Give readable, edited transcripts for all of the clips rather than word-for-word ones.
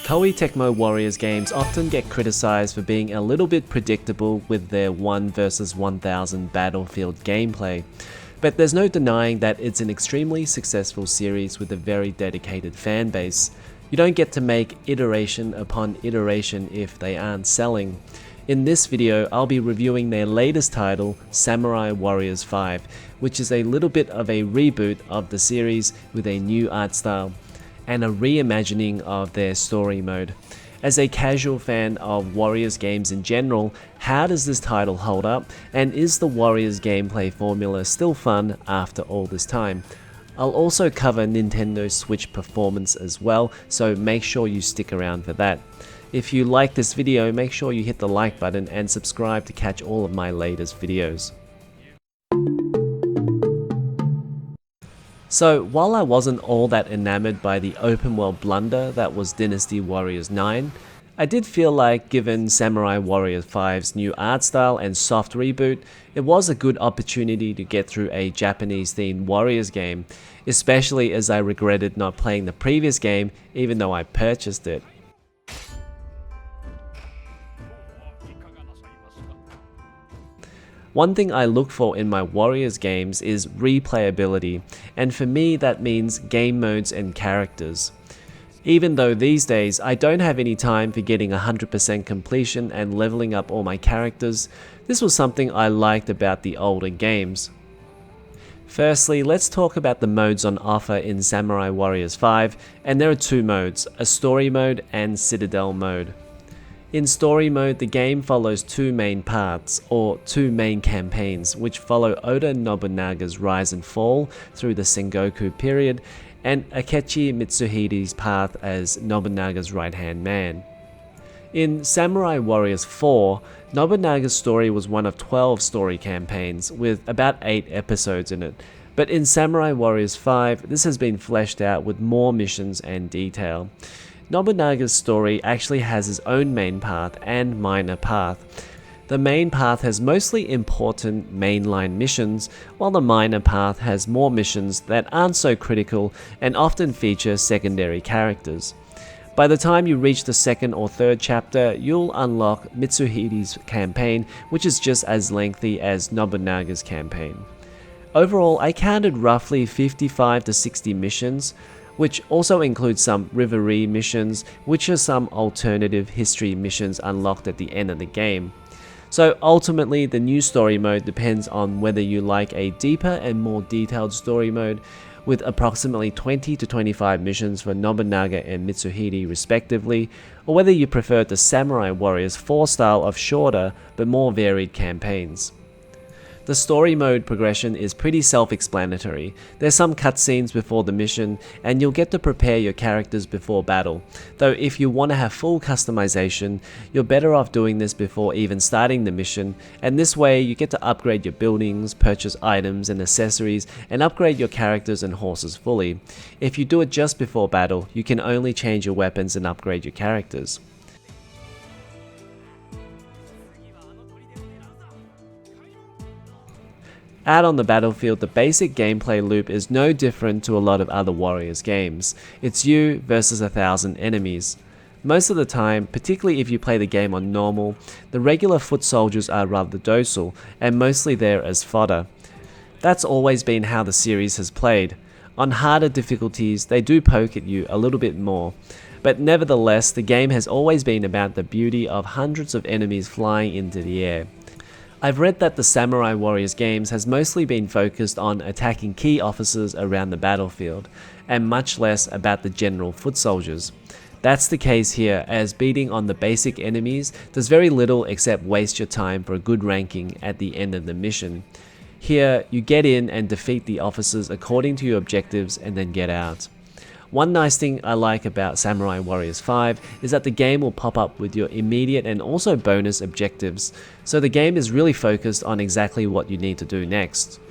Koei Tecmo Warriors games often get criticized for being a little bit predictable with their 1 versus 1000 battlefield gameplay, but there's no denying that it's an extremely successful series with a very dedicated fan base. You don't get to make iteration upon iteration if they aren't selling. In this video, I'll be reviewing their latest title, Samurai Warriors 5, which is a little bit of a reboot of the series with a new art style and a reimagining of their story mode. As a casual fan of Warriors games in general, how does this title hold up, and is the Warriors gameplay formula still fun after all this time? I'll also cover Nintendo Switch performance as well, so make sure you stick around for that. If you like this video, make sure you hit the like button and subscribe to catch all of my latest videos. So while I wasn't all that enamored by the open world blunder that was Dynasty Warriors 9, I did feel like given Samurai Warriors 5's new art style and soft reboot, it was a good opportunity to get through a Japanese themed Warriors game, especially as I regretted not playing the previous game even though I purchased it. One thing I look for in my Warriors games is replayability, and for me that means game modes and characters. Even though these days I don't have any time for getting 100% completion and leveling up all my characters, this was something I liked about the older games. Firstly, let's talk about the modes on offer in Samurai Warriors 5, and there are two modes, a story mode and Citadel Mode. In story mode, the game follows two main paths, or two main campaigns, which follow Oda Nobunaga's rise and fall through the Sengoku period, and Akechi Mitsuhide's path as Nobunaga's right-hand man. In Samurai Warriors 4, Nobunaga's story was one of 12 story campaigns, with about 8 episodes in it, but in Samurai Warriors 5, this has been fleshed out with more missions and detail. Nobunaga's story actually has his own main path and minor path. The main path has mostly important mainline missions, while the minor path has more missions that aren't so critical and often feature secondary characters. By the time you reach the second or third chapter, you'll unlock Mitsuhide's campaign, which is just as lengthy as Nobunaga's campaign. Overall, I counted roughly 55 to 60 missions, which also includes some Reverie missions, which are some alternative history missions unlocked at the end of the game. So ultimately, the new story mode depends on whether you like a deeper and more detailed story mode, with approximately 20 to 25 missions for Nobunaga and Mitsuhide respectively, or whether you prefer the Samurai Warriors 4 style of shorter but more varied campaigns. The story mode progression is pretty self-explanatory. There's some cutscenes before the mission, and you'll get to prepare your characters before battle, though if you want to have full customization, you're better off doing this before even starting the mission, and this way you get to upgrade your buildings, purchase items and accessories, and upgrade your characters and horses fully. If you do it just before battle, you can only change your weapons and upgrade your characters. Out on the battlefield, the basic gameplay loop is no different to a lot of other Warriors games. It's you versus 1,000 enemies. Most of the time, particularly if you play the game on normal, the regular foot soldiers are rather docile and mostly there as fodder. That's always been how the series has played. On harder difficulties, they do poke at you a little bit more. But nevertheless, the game has always been about the beauty of hundreds of enemies flying into the air. I've read that the Samurai Warriors games has mostly been focused on attacking key officers around the battlefield, and much less about the general foot soldiers. That's the case here, as beating on the basic enemies does very little except waste your time for a good ranking at the end of the mission. Here, you get in and defeat the officers according to your objectives and then get out. One nice thing I like about Samurai Warriors 5 is that the game will pop up with your immediate and also bonus objectives, so the game is really focused on exactly what you need to do next.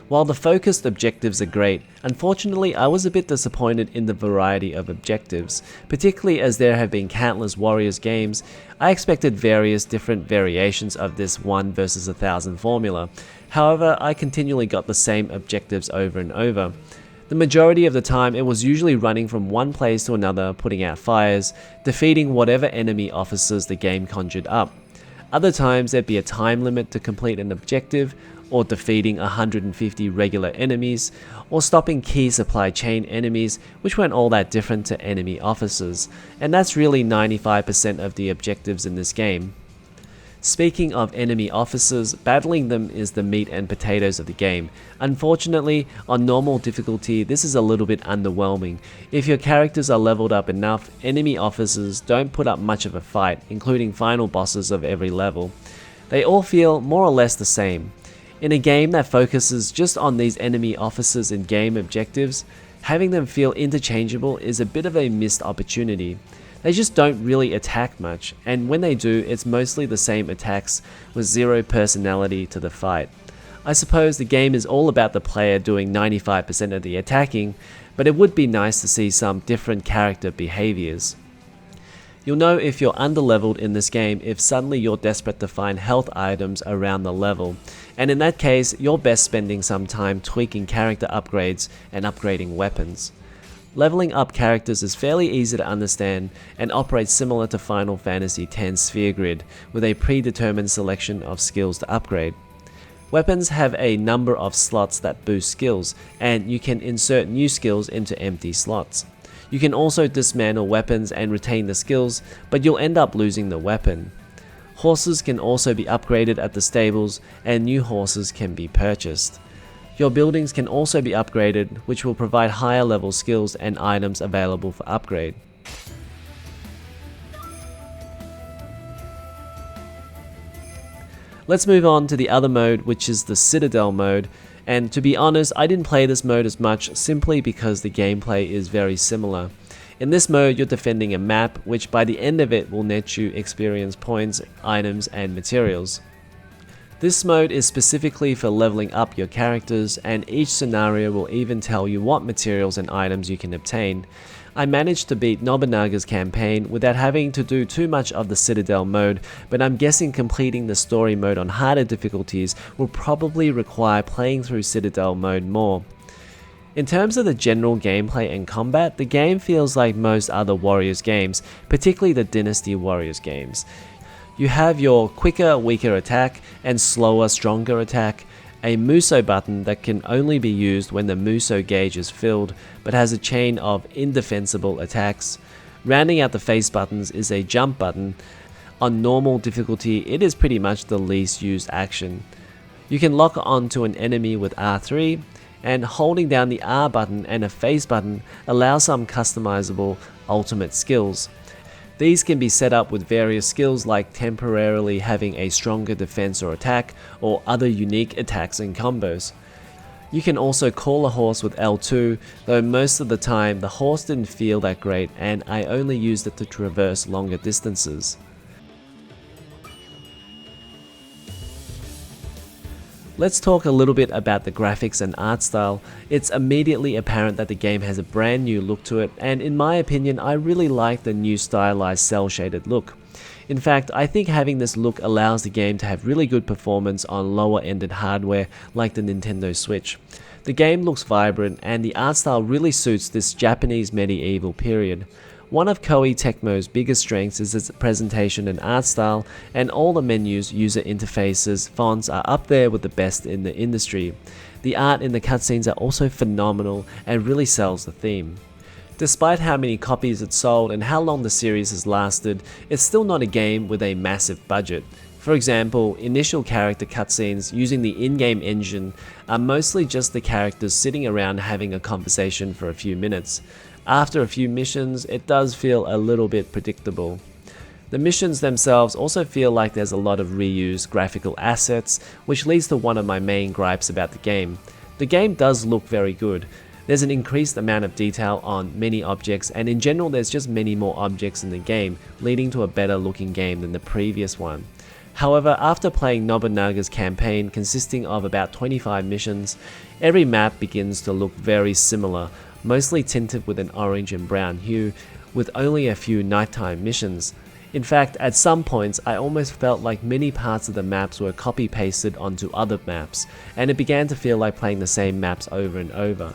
While the focused objectives are great, unfortunately I was a bit disappointed in the variety of objectives, particularly as there have been countless Warriors games. I expected various different variations of this 1 versus 1,000 formula, however I continually got the same objectives over and over. The majority of the time it was usually running from one place to another, putting out fires, defeating whatever enemy officers the game conjured up. Other times there'd be a time limit to complete an objective, or defeating 150 regular enemies, or stopping key supply chain enemies, which weren't all that different to enemy officers, and that's really 95% of the objectives in this game. Speaking of enemy officers, battling them is the meat and potatoes of the game. Unfortunately, on normal difficulty, this is a little bit underwhelming. If your characters are leveled up enough, enemy officers don't put up much of a fight, including final bosses of every level. They all feel more or less the same. In a game that focuses just on these enemy officers and game objectives, having them feel interchangeable is a bit of a missed opportunity. They just don't really attack much, and when they do, it's mostly the same attacks with zero personality to the fight. I suppose the game is all about the player doing 95% of the attacking, but it would be nice to see some different character behaviors. You'll know if you're underleveled in this game if suddenly you're desperate to find health items around the level, and in that case, you're best spending some time tweaking character upgrades and upgrading weapons. Leveling up characters is fairly easy to understand and operates similar to Final Fantasy X Sphere Grid, with a predetermined selection of skills to upgrade. Weapons have a number of slots that boost skills, and you can insert new skills into empty slots. You can also dismantle weapons and retain the skills, but you'll end up losing the weapon. Horses can also be upgraded at the stables, and new horses can be purchased. Your buildings can also be upgraded, which will provide higher level skills and items available for upgrade. Let's move on to the other mode, which is the Citadel mode, and to be honest, I didn't play this mode as much simply because the gameplay is very similar. In this mode, you're defending a map, which by the end of it will net you experience points, items, and materials. This mode is specifically for leveling up your characters, and each scenario will even tell you what materials and items you can obtain. I managed to beat Nobunaga's campaign without having to do too much of the Citadel mode, but I'm guessing completing the story mode on harder difficulties will probably require playing through Citadel mode more. In terms of the general gameplay and combat, the game feels like most other Warriors games, particularly the Dynasty Warriors games. You have your quicker, weaker attack and slower, stronger attack, a Musou button that can only be used when the Musou gauge is filled, but has a chain of indefensible attacks. Rounding out the face buttons is a jump button. On normal difficulty, it is pretty much the least used action. You can lock onto an enemy with R3, and holding down the R button and a face button allows some customizable ultimate skills. These can be set up with various skills like temporarily having a stronger defense or attack, or other unique attacks and combos. You can also call a horse with L2, though most of the time the horse didn't feel that great and I only used it to traverse longer distances. Let's talk a little bit about the graphics and art style. It's immediately apparent that the game has a brand new look to it, and in my opinion, I really like the new stylized cel-shaded look. In fact, I think having this look allows the game to have really good performance on lower-ended hardware like the Nintendo Switch. The game looks vibrant, and the art style really suits this Japanese medieval period. One of Koei Tecmo's biggest strengths is its presentation and art style, and all the menus, user interfaces, fonts are up there with the best in the industry. The art in the cutscenes are also phenomenal and really sells the theme. Despite how many copies it sold and how long the series has lasted, it's still not a game with a massive budget. For example, initial character cutscenes using the in-game engine are mostly just the characters sitting around having a conversation for a few minutes. After a few missions, it does feel a little bit predictable. The missions themselves also feel like there's a lot of reused graphical assets, which leads to one of my main gripes about the game. The game does look very good. There's an increased amount of detail on many objects, and in general there's just many more objects in the game, leading to a better looking game than the previous one. However, after playing Nobunaga's campaign consisting of about 25 missions, every map begins to look very similar, mostly tinted with an orange and brown hue, with only a few nighttime missions. In fact, at some points I almost felt like many parts of the maps were copy-pasted onto other maps, and it began to feel like playing the same maps over and over.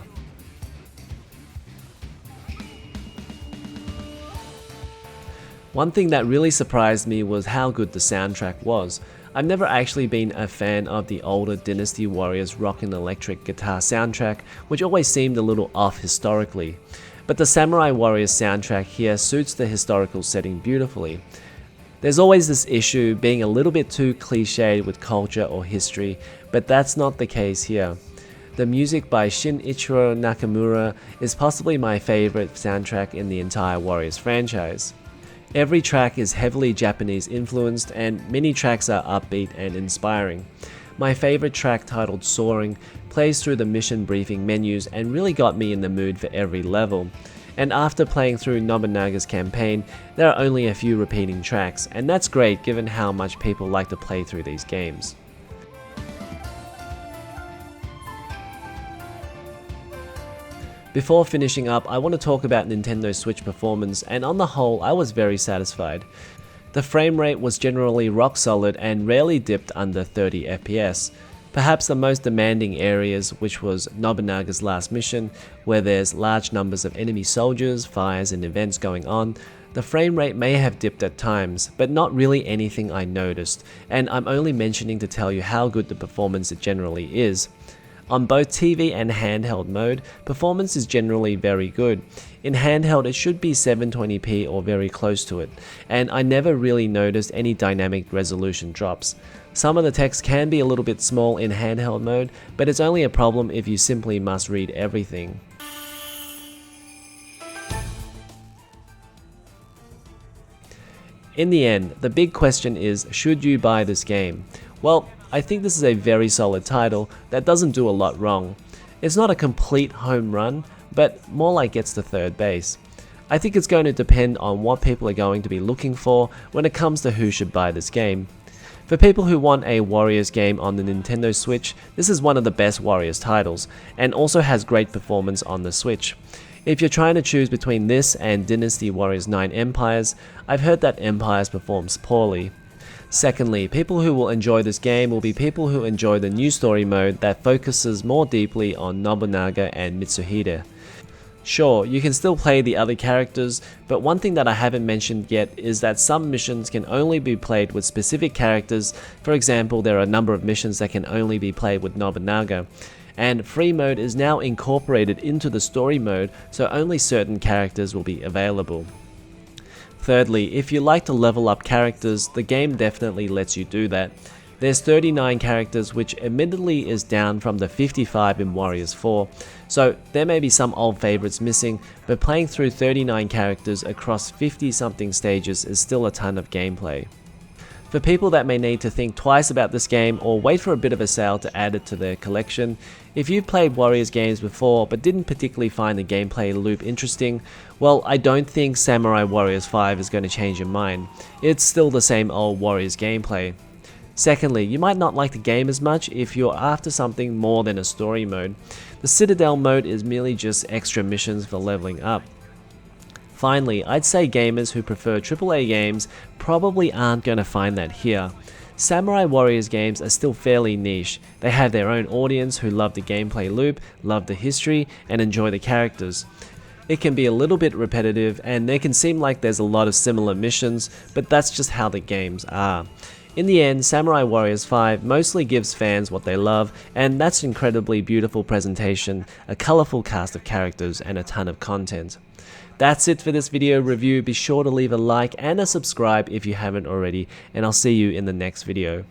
One thing that really surprised me was how good the soundtrack was. I've never actually been a fan of the older Dynasty Warriors rock and electric guitar soundtrack, which always seemed a little off historically. But the Samurai Warriors soundtrack here suits the historical setting beautifully. There's always this issue being a little bit too cliched with culture or history, but that's not the case here. The music by Shinichiro Nakamura is possibly my favorite soundtrack in the entire Warriors franchise. Every track is heavily Japanese influenced and many tracks are upbeat and inspiring. My favorite track, titled Soaring, plays through the mission briefing menus and really got me in the mood for every level. And after playing through Nobunaga's campaign, there are only a few repeating tracks, and that's great given how much people like to play through these games. Before finishing up, I want to talk about Nintendo Switch performance, and on the whole, I was very satisfied. The frame rate was generally rock solid and rarely dipped under 30 FPS. Perhaps the most demanding areas, which was Nobunaga's last mission, where there's large numbers of enemy soldiers, fires and events going on, the frame rate may have dipped at times, but not really anything I noticed, and I'm only mentioning to tell you how good the performance it generally is. On both TV and handheld mode, performance is generally very good. In handheld, it should be 720p or very close to it, and I never really noticed any dynamic resolution drops. Some of the text can be a little bit small in handheld mode, but it's only a problem if you simply must read everything. In the end, the big question is, should you buy this game? Well, I think this is a very solid title that doesn't do a lot wrong. It's not a complete home run, but more like gets to third base. I think it's going to depend on what people are going to be looking for when it comes to who should buy this game. For people who want a Warriors game on the Nintendo Switch, this is one of the best Warriors titles, and also has great performance on the Switch. If you're trying to choose between this and Dynasty Warriors 9 Empires, I've heard that Empires performs poorly. Secondly, people who will enjoy this game will be people who enjoy the new story mode that focuses more deeply on Nobunaga and Mitsuhide. Sure, you can still play the other characters, but one thing that I haven't mentioned yet is that some missions can only be played with specific characters. For example, there are a number of missions that can only be played with Nobunaga. And free mode is now incorporated into the story mode, so only certain characters will be available. Thirdly, if you like to level up characters, the game definitely lets you do that. There's 39 characters, which admittedly is down from the 55 in Warriors 4, so there may be some old favorites missing, but playing through 39 characters across 50 something stages is still a ton of gameplay. For people that may need to think twice about this game or wait for a bit of a sale to add it to their collection, if you've played Warriors games before but didn't particularly find the gameplay loop interesting, well, I don't think Samurai Warriors 5 is going to change your mind. It's still the same old Warriors gameplay. Secondly, you might not like the game as much if you're after something more than a story mode. The Citadel mode is merely just extra missions for leveling up. Finally, I'd say gamers who prefer AAA games probably aren't going to find that here. Samurai Warriors games are still fairly niche. They have their own audience who love the gameplay loop, love the history, and enjoy the characters. It can be a little bit repetitive and they can seem like there's a lot of similar missions, but that's just how the games are. In the end, Samurai Warriors 5 mostly gives fans what they love, and that's incredibly beautiful presentation, a colourful cast of characters, and a ton of content. That's it for this video review. Be sure to leave a like and a subscribe if you haven't already, and I'll see you in the next video.